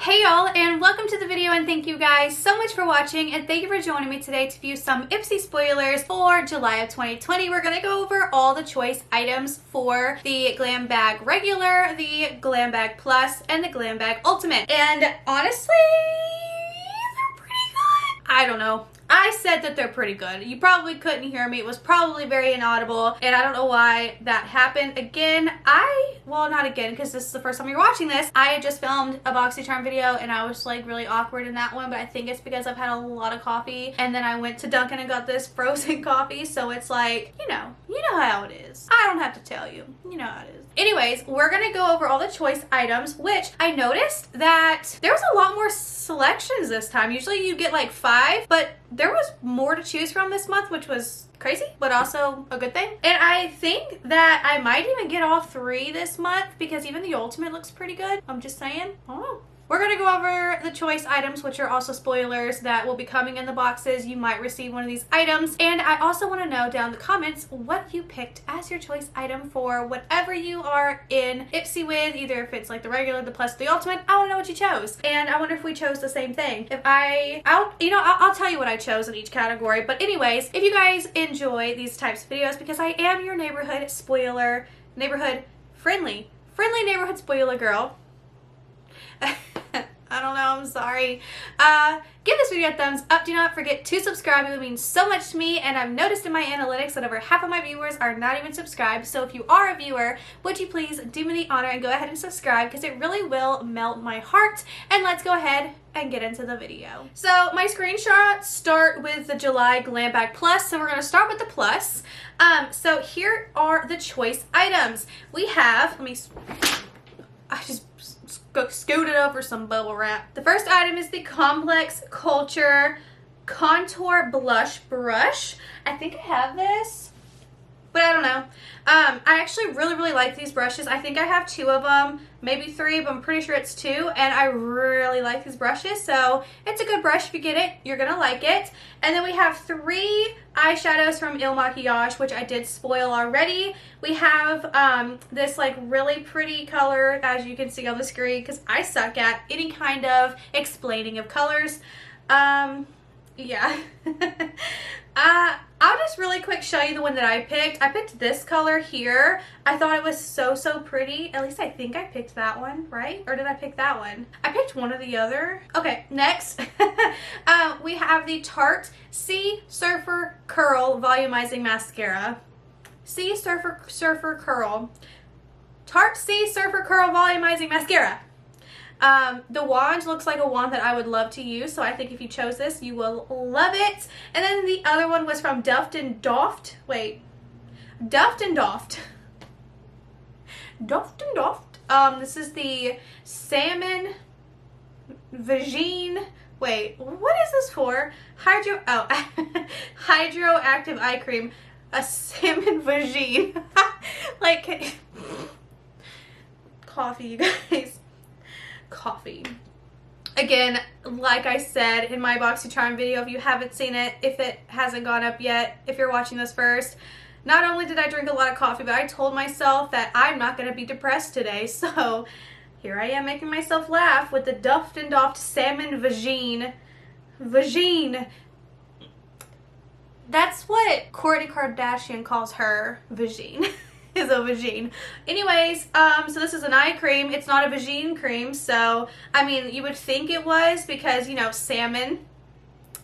Hey y'all, and welcome to the video, and thank you guys so much for watching, and thank you for joining me today to view some Ipsy spoilers for July of 2020. We're gonna go over all the choice items for the Glam Bag Regular, the Glam Bag Plus, and the Glam Bag Ultimate. And honestly, they're pretty good. I don't know. I said that they're pretty good. You probably couldn't hear me. It was probably very inaudible, and I don't know why that happened. Again, well, not again, because this is the first time you're watching this. I had just filmed a Boxycharm video, and I was like really awkward in that one, but I think it's because I've had a lot of coffee, and then I went to Dunkin' and got this frozen coffee, so it's like, you know how it is. I don't have to tell you. You know how it is. Anyways, we're gonna go over all the choice items, which I noticed that there was a lot more selections this time. Usually you get like 5, but there was more to choose from this month, which was crazy, but also a good thing. And I think that I might even get all 3 this month because even the Ultimate looks pretty good. I'm just saying. I don't know. We're going to go over the choice items, which are also spoilers that will be coming in the boxes. You might receive one of these items. And I also want to know down in the comments what you picked as your choice item for whatever you are in Ipsy with, either if it's like the regular, the plus, the ultimate. I want to know what you chose. And I wonder if we chose the same thing. If I'll tell you what I chose in each category. But anyways, if you guys enjoy these types of videos, because I am your neighborhood spoiler, friendly neighborhood spoiler girl. I don't know, I'm sorry. Give this video a thumbs up. Do not forget to subscribe. It would mean so much to me, and I've noticed in my analytics that over half of my viewers are not even subscribed. So if you are a viewer, would you please do me the honor and go ahead and subscribe, because it really will melt my heart. And let's go ahead and get into the video. So my screenshots start with the July Glam Bag Plus, so we're going to start with the Plus. So here are the choice items. We have, I just scooted over some bubble wrap. The first item is the Complex Culture Contour Blush Brush. I think I have this, but I don't know. I actually really like these brushes. I think I have 2 of them, maybe 3, but I'm pretty sure it's 2, and I really like these brushes, so it's a good brush. If you get it, you're gonna like it. And then we have 3 eyeshadows from Il Maquillage, which I did spoil already. We have this like really pretty color, as you can see on the screen, because I suck at any kind of explaining of colors. Yeah. I'll just really quick show you the one that I picked. I picked this color here. I thought it was so pretty. At least I think I picked that one, right? Or did I pick that one? I picked one or the other. Okay, next. We have the Tarte Sea Surfer Curl Volumizing Mascara. Sea Surfer Curl. Tarte Sea Surfer Curl Volumizing Mascara. The wand looks like a wand that I would love to use, so I think if you chose this, you will love it. And then the other one was from Duft and Doft. Duft and Doft. This is the Salmon Vagine. Wait, what is this for? Hydroactive eye cream. A Salmon Vagine. Like, coffee, you guys. Coffee. Again, like I said in my Boxycharm video, if you haven't seen it, if it hasn't gone up yet, if you're watching this first, not only did I drink a lot of coffee, but I told myself that I'm not going to be depressed today, so here I am making myself laugh with the Duft and Doft Salmon Vagine. That's what Kourtney Kardashian calls her vagine. Is a vagine. Anyways, so this is an eye cream. It's not a vagine cream, so I mean you would think it was, because you know, salmon,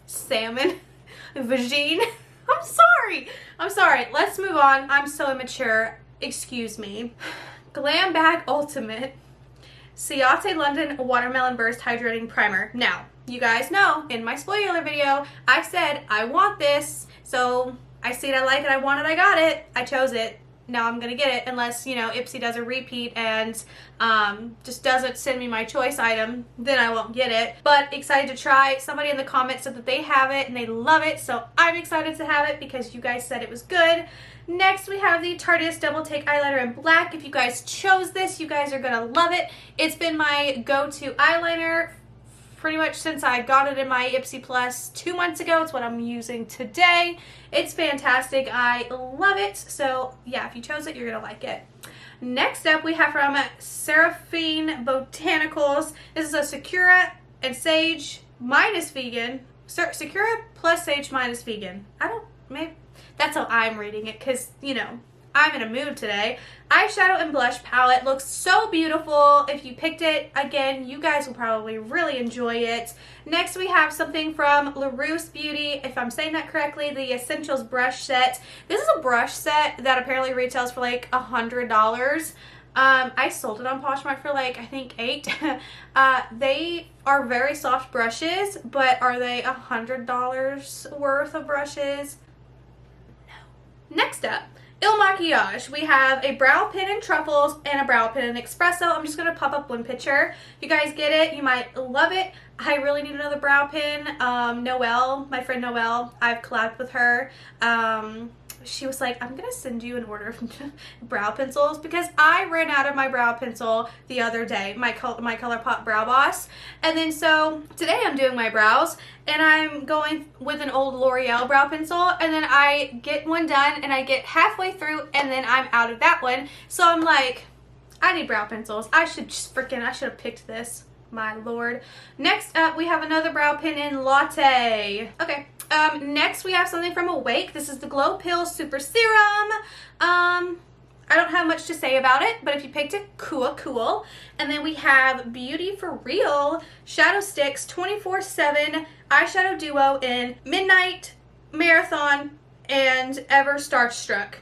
vagine. I'm sorry. Let's move on. I'm so immature. Excuse me. Glam Bag Ultimate Ciate London Watermelon Burst Hydrating Primer. Now, you guys know in my spoiler video, I said I want this, so I see it, I like it, I want it, I got it, I chose it. Now I'm gonna get it, unless, you know, Ipsy does a repeat and just doesn't send me my choice item, then I won't get it. But excited to try. Somebody in the comments said that they have it and they love it, so I'm excited to have it because you guys said it was good. Next we have the Tarte Double Take Eyeliner in Black. If you guys chose this, you guys are gonna love it. It's been my go-to eyeliner pretty much since I got it in my Ipsy Plus 2 months ago. It's what I'm using today. It's fantastic. I love it. So yeah, if you chose it, you're gonna like it. Next up, we have from Seraphine Botanicals. This is a Sakura and Sage minus vegan. Sakura plus Sage minus vegan. Maybe that's how I'm reading it because, you know, I'm in a mood today. Eyeshadow and blush palette looks so beautiful. If you picked it, again, you guys will probably really enjoy it. Next, we have something from Allure Beauty, if I'm saying that correctly, the Essentials brush set. This is a brush set that apparently retails for like $100. I sold it on Poshmark for like, I think $8. They are very soft brushes, but are they $100 worth of brushes? No. Next up, Il Makiage. We have a brow pin in truffles and a brow pin in espresso. I'm just going to pop up one picture. You guys get it. You might love it. I really need another brow pin. Noelle, my friend Noelle, I've collabed with her. She was like, I'm going to send you an order of brow pencils because I ran out of my brow pencil the other day, my ColourPop Brow Boss. And then so today I'm doing my brows and I'm going with an old L'Oreal brow pencil, and then I get one done and I get halfway through and then I'm out of that one. So I'm like, I need brow pencils. I should have picked this. My lord. Next up, we have another brow pin in Latte. Okay. Next we have something from Awake. This is the Glow Pill Super Serum. I don't have much to say about it, but if you picked it, cool. And then we have Beauty for Real Shadow Sticks 24/7 Eyeshadow Duo in Midnight, Marathon, and Ever Starstruck.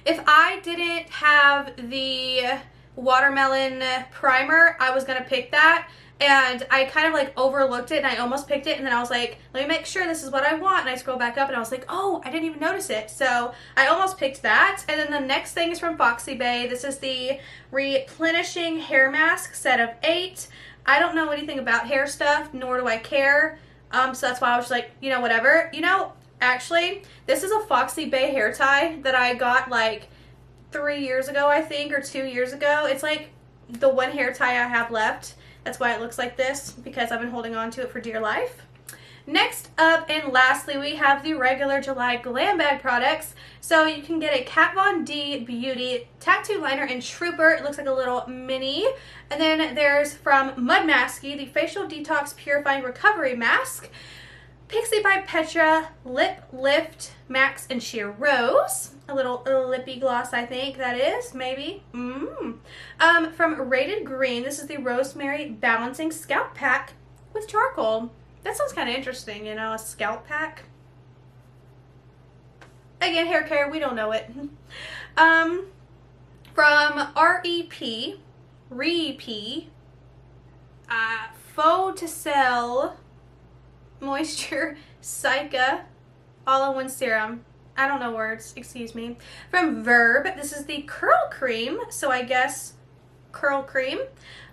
If I didn't have the watermelon primer, I was gonna pick that. And I kind of like overlooked it and I almost picked it, and then I was like, let me make sure this is what I want, and I scrolled back up and I was like, oh, I didn't even notice it. So I almost picked that. And then the next thing is from Foxy Bay. This is the Replenishing Hair Mask set of 8. I don't know anything about hair stuff, nor do I care. So that's why I was like, you know, whatever. You know, actually, this is a Foxy Bay hair tie that I got like 3 years ago, I think, or 2 years ago. It's like the one hair tie I have left. That's why it looks like this, because I've been holding on to it for dear life. Next up and lastly, we have the regular July Glam Bag products. So you can get a Kat Von D Beauty Tattoo Liner in Trooper. It looks like a little mini. And then there's from Mud Masky, the Facial Detox Purifying Recovery Mask. Pixie by Petra Lip Lift Max and Sheer Rose. A little lippy gloss, I think that is, maybe. From Rated Green, this is the Rosemary Balancing Scalp Pack with charcoal. That sounds kind of interesting, you know, a scalp pack. Again, hair care, we don't know it. From REP, Faux to Sell Moisture Cica All-in-One Serum. I don't know words, excuse me. From Verb, this is the Curl Cream, so I guess curl cream.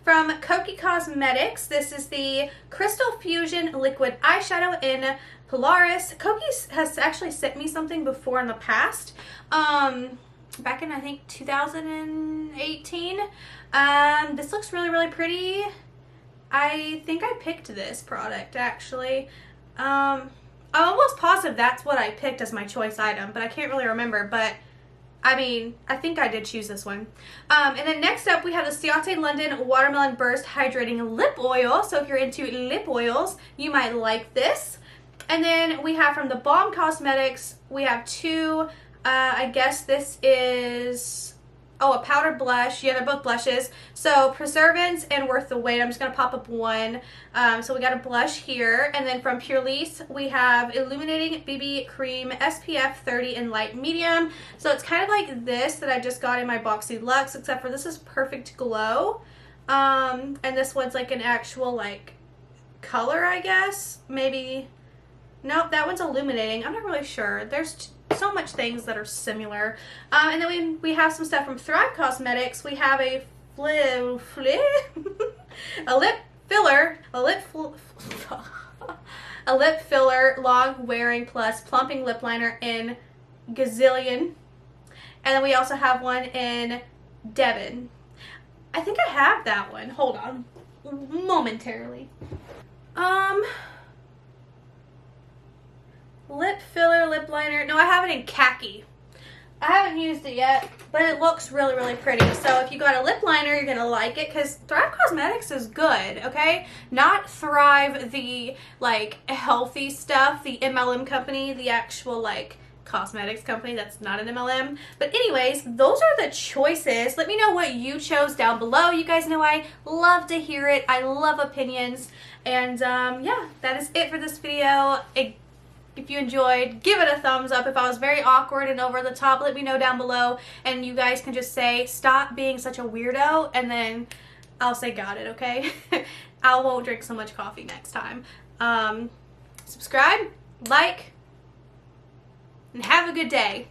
From Koki Cosmetics, this is the Crystal Fusion Liquid Eyeshadow in Polaris. Koki has actually sent me something before in the past, back in I think 2018. This looks really pretty. I think I picked this product actually. I'm almost positive that's what I picked as my choice item, but I can't really remember. But I mean, I think I did choose this one. And then next up, we have the Ciate London Watermelon Burst Hydrating Lip Oil. So if you're into lip oils, you might like this. And then we have from the Balm Cosmetics, we have two, I guess this is, a powdered blush. Yeah, they're both blushes. So Preservance and Worth the Wait. I'm just going to pop up one. So we got a blush here. And then from Purlisse, we have Illuminating BB Cream SPF 30 in light medium. So it's kind of like this that I just got in my Boxy Luxe, except for this is Perfect Glow. And this one's like an actual like color, I guess. Maybe. Nope, that one's illuminating. I'm not really sure. There's so much things that are similar. And then we have some stuff from Thrive Cosmetics. We have a lip filler long wearing plus plumping lip liner in Gazillion. And then we also have one in Devon. I think I have that one. Hold on. Momentarily. Lip filler, lip liner. No, I have it in khaki. I haven't used it yet, but it looks really, really pretty. So if you got a lip liner, you're gonna like it because Thrive Cosmetics is good, okay? Not Thrive, the like healthy stuff, the MLM company, the actual like cosmetics company that's not an MLM. But anyways, those are the choices. Let me know what you chose down below. You guys know I love to hear it. I love opinions. And yeah, that is it for this video. If you enjoyed, give it a thumbs up. If I was very awkward and over the top, let me know down below. And you guys can just say, stop being such a weirdo, and then I'll say got it, okay? I won't drink so much coffee next time. Subscribe, like, and have a good day.